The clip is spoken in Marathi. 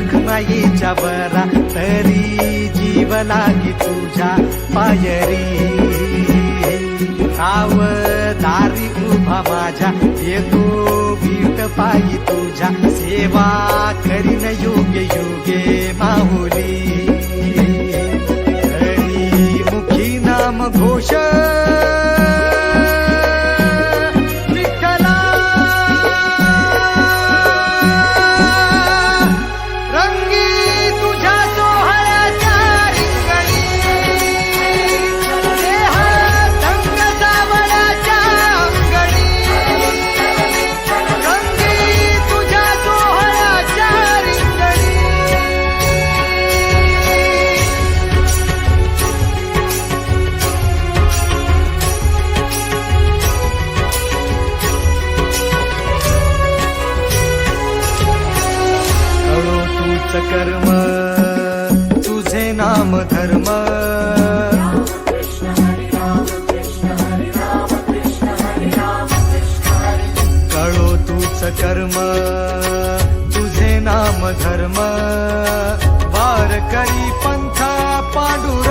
रखमाईच्या बरा, तरी जीव लागी तुझ्या पायरी. राव दारी उभा माझ्या, येतो भीट पायी तुझ्या, सेवा करीन योग्य योगे माहुली. हरी मुखी नाम घोष कर्म तुझे नाम धर्म. कळो तूच कर्म तुझे नाम धर्म. वारकरी पंथा पांडुरंग